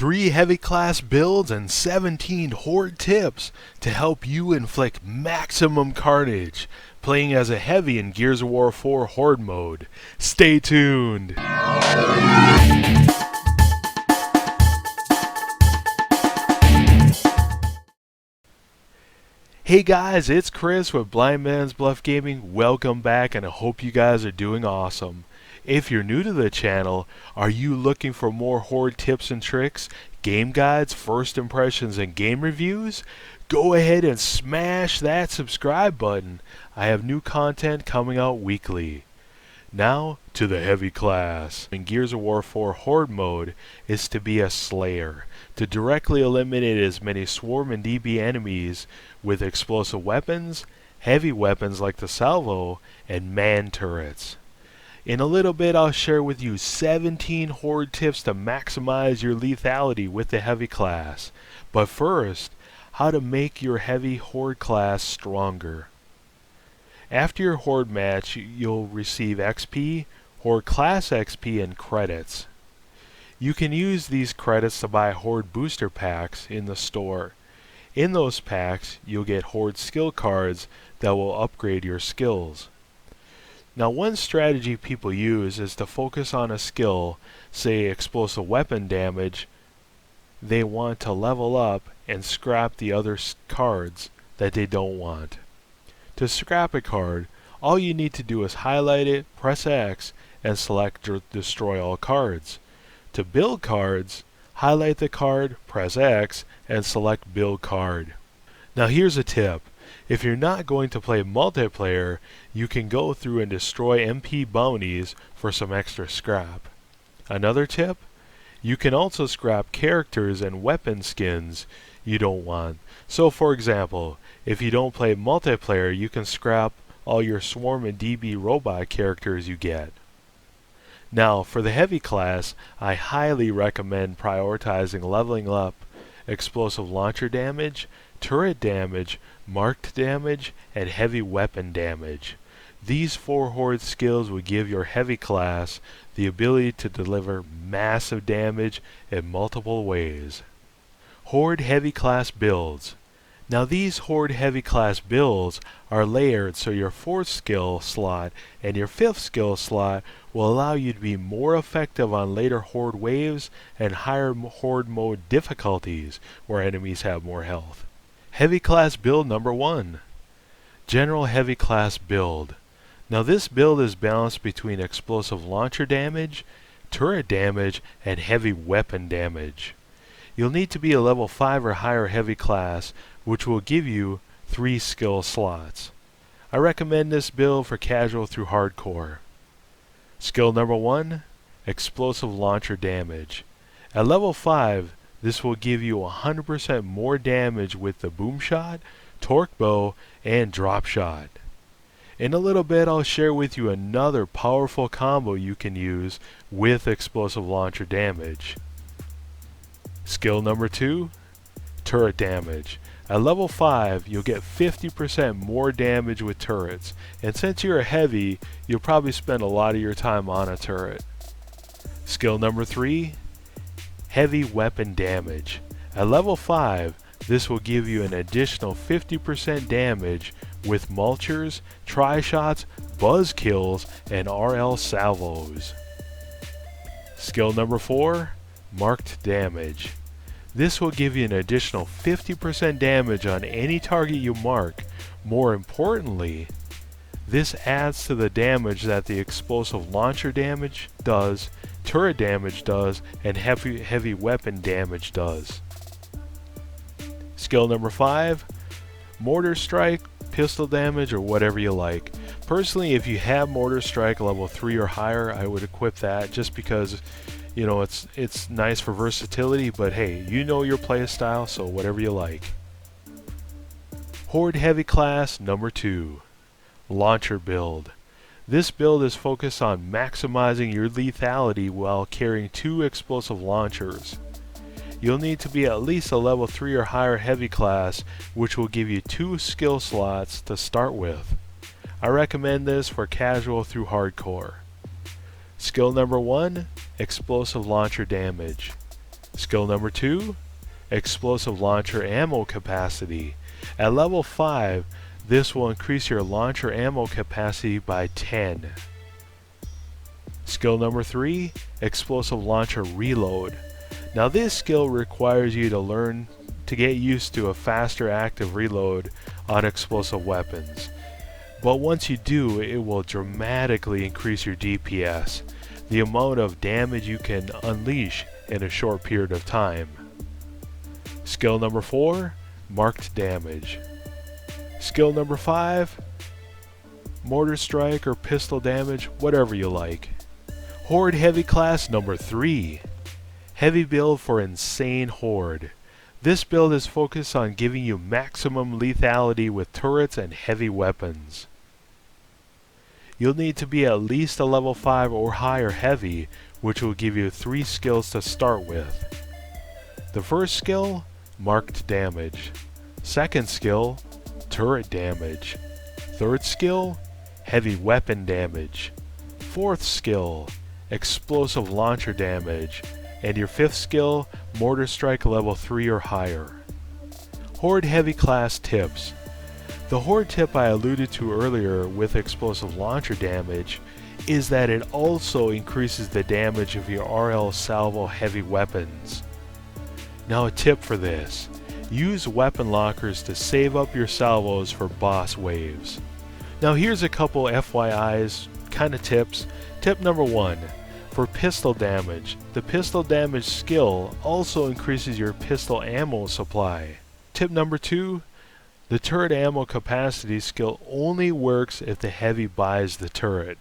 3 heavy class builds and 17 horde tips to help you inflict maximum carnage, playing as a heavy in Gears of War 4 horde mode. Stay tuned! Hey guys, it's Chris with Blind Man's Bluff Gaming. Welcome back, and I hope you guys are doing awesome. If you're new to the channel, are you looking for more horde tips and tricks, game guides, first impressions, and game reviews? Go ahead and smash that subscribe button. I have new content coming out weekly. Now to the heavy class. In Gears of War 4 horde mode is to be a slayer, to directly eliminate as many swarm and DB enemies with explosive weapons, heavy weapons like the salvo, and man turrets. In a little bit I'll share with you 17 horde tips to maximize your lethality with the heavy class. But first, how to make your heavy horde class stronger. After your horde match, you'll receive XP, horde class XP, and credits. You can use these credits to buy horde booster packs in the store. In those packs, you'll get horde skill cards that will upgrade your skills. Now, one strategy people use is to focus on a skill, say explosive weapon damage. They want to level up and scrap the other cards that they don't want. To scrap a card, all you need to do is highlight it, press X, and select Destroy All Cards. To build cards, highlight the card, press X, and select Build Card. Now here's a tip. If you're not going to play multiplayer, you can go through and destroy MP bounties for some extra scrap. Another tip? You can also scrap characters and weapon skins you don't want. So for example, if you don't play multiplayer, you can scrap all your swarm and DB robot characters you get. Now for the heavy class, I highly recommend prioritizing leveling up explosive launcher damage, turret damage, marked damage, and heavy weapon damage. These 4 horde skills will give your heavy class the ability to deliver massive damage in multiple ways. Horde heavy class builds. Now these horde heavy class builds are layered, so your 4th skill slot and your 5th skill slot will allow you to be more effective on later horde waves and higher horde mode difficulties where enemies have more health. Heavy class build number 1. General heavy class build. Now this build is balanced between explosive launcher damage, turret damage, and heavy weapon damage. You'll need to be a level 5 or higher heavy class, which will give you 3 skill slots. I recommend this build for casual through hardcore. Skill number 1, explosive launcher damage. At level 5, this will give you 100% more damage with the Boomshot, torque bow, and dropshot. In a little bit I'll share with you another powerful combo you can use with explosive launcher damage. Skill number 2, turret damage. At level 5, you'll get 50% more damage with turrets, and since you're a heavy, you'll probably spend a lot of your time on a turret. Skill number 3, heavy weapon damage. At level 5, this will give you an additional 50% damage with Mulchers, Tri-Shots, Buzzkills, and RL-Salvos. Skill number 4, marked damage. This will give you an additional 50% damage on any target you mark. More importantly, this adds to the damage that the explosive launcher damage does, turret damage does, and heavy weapon damage does. Skill number 5, mortar strike, pistol damage, or whatever you like. Personally, if you have mortar strike level 3 or higher, I would equip that just because, you know, it's nice for versatility, but hey, you know your play style, so whatever you like. Horde heavy class number 2, launcher build. This build is focused on maximizing your lethality while carrying 2 explosive launchers. You'll need to be at least a level 3 or higher heavy class, which will give you 2 skill slots to start with. I recommend this for casual through hardcore. Skill number 1, explosive launcher damage. Skill number 2, explosive launcher ammo capacity. At level 5, this will increase your launcher ammo capacity by 10. Skill number 3, explosive launcher reload. Now this skill requires you to learn to get used to a faster active reload on explosive weapons. But once you do, it will dramatically increase your DPS, the amount of damage you can unleash in a short period of time. Skill number 4, marked damage. Skill number 5, mortar strike or pistol damage, whatever you like. Horde Heavy class number 3, heavy build for insane horde. This build is focused on giving you maximum lethality with turrets and heavy weapons. You'll need to be at least a level 5 or higher heavy, which will give you 3 skills to start with. The first skill, marked damage. Second skill, turret damage. Third skill, heavy weapon damage. Fourth skill, explosive launcher damage. And your fifth skill, mortar strike level 3 or higher. Horde Heavy class tips. The Horde tip I alluded to earlier with explosive launcher damage is that it also increases the damage of your RL-Salvos heavy weapons. Now a tip for this, use weapon lockers to save up your salvos for boss waves. Now here's a couple FYIs, kind of tips. Tip number 1, for pistol damage, the pistol damage skill also increases your pistol ammo supply. Tip number 2, the turret ammo capacity skill only works if the heavy buys the turret.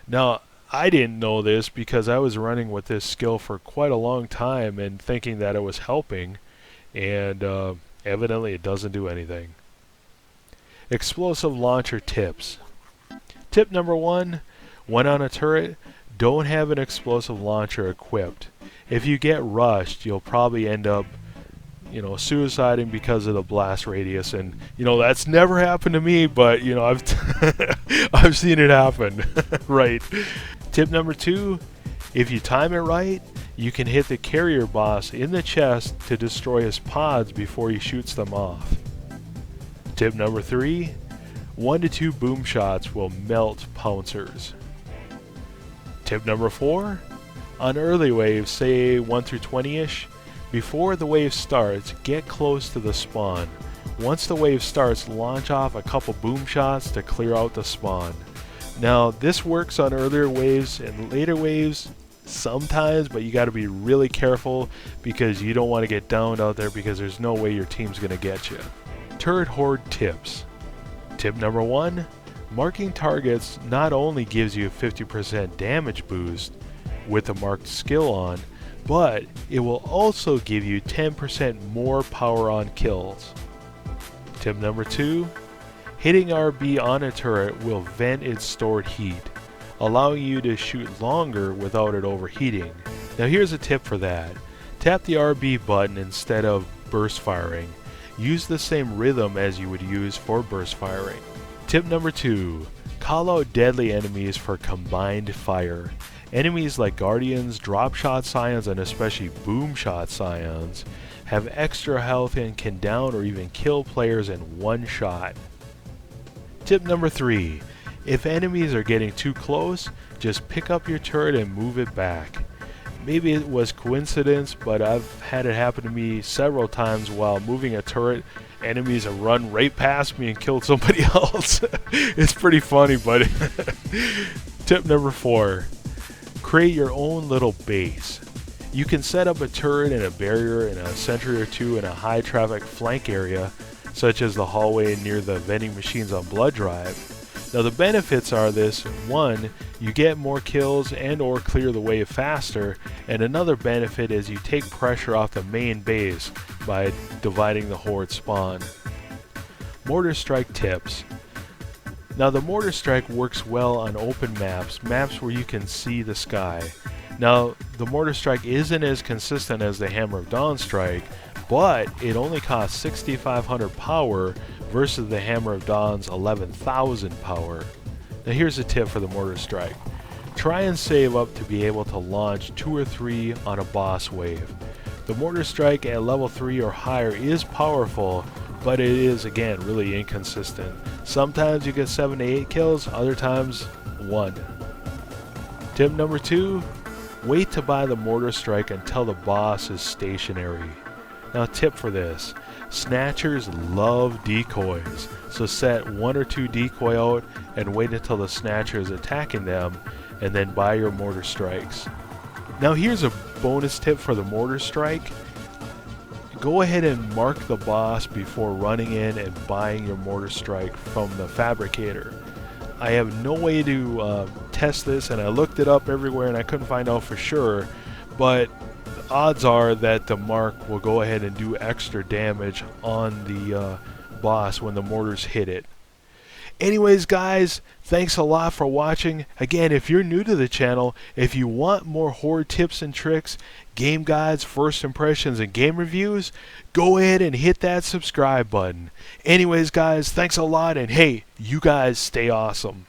Now, I didn't know this because I was running with this skill for quite a long time and thinking that it was helping, and evidently it doesn't do anything. Explosive launcher tips. Tip number 1, when on a turret, don't have an explosive launcher equipped. If you get rushed, you'll probably end up suiciding because of the blast radius, and that's never happened to me, but I've I've seen it happen. Right. Tip number 2, if you time it right, you can hit the carrier boss in the chest to destroy his pods before he shoots them off. Tip number 3, 1 to 2 boom shots will melt pouncers. Tip number 4, on early waves, say 1 through 20ish, before the wave starts, get close to the spawn. Once the wave starts, launch off a couple boom shots to clear out the spawn. Now this works on earlier waves and later waves sometimes, but you got to be really careful because you don't want to get downed out there because there's no way your team's going to get you. Turret horde tips. Tip number 1, marking targets not only gives you a 50% damage boost with the marked skill on, but it will also give you 10% more power on kills. Tip number 2, hitting RB on a turret will vent its stored heat, allowing you to shoot longer without it overheating. Now here's a tip for that. Tap the RB button instead of burst firing. Use the same rhythm as you would use for burst firing. Tip number 2, call out deadly enemies for combined fire. Enemies like Guardians, Dropshot Scions, and especially Boomshot Scions have extra health and can down or even kill players in one shot. Tip number 3, if enemies are getting too close, just pick up your turret and move it back. Maybe it was coincidence, but I've had it happen to me several times while moving a turret. Enemies have run right past me and killed somebody else. It's pretty funny, but Tip number 4, create your own little base. You can set up a turret and a barrier and a sentry or two in a high traffic flank area, such as the hallway near the vending machines on Blood Drive. Now the benefits are this: 1, you get more kills and or clear the wave faster, and another benefit is you take pressure off the main base by dividing the horde spawn. Mortar strike tips. Now the mortar strike works well on open maps where you can see the sky. Now the mortar strike isn't as consistent as the Hammer of Dawn strike, but it only costs 6,500 power versus the Hammer of Dawn's 11,000 power. Now here's a tip for the mortar strike. Try and save up to be able to launch 2 or 3 on a boss wave. The mortar strike at level 3 or higher is powerful, but it is again really inconsistent. Sometimes you get 7 to 8 kills, other times 1. Tip number 2, wait to buy the mortar strike until the boss is stationary. Now tip for this, snatchers love decoys, so set 1 or 2 decoy out and wait until the snatcher is attacking them, and then buy your mortar strikes. Now here's a bonus tip for the mortar strike. Go ahead and mark the boss before running in and buying your mortar strike from the fabricator. I have no way to test this, and I looked it up everywhere and I couldn't find out for sure, but odds are that the mark will go ahead and do extra damage on the boss when the mortars hit it. Anyways guys, thanks a lot for watching. Again, if you're new to the channel, if you want more Horde tips and tricks, game guides, first impressions, and game reviews, go ahead and hit that subscribe button. Anyways guys, thanks a lot, and hey, you guys stay awesome.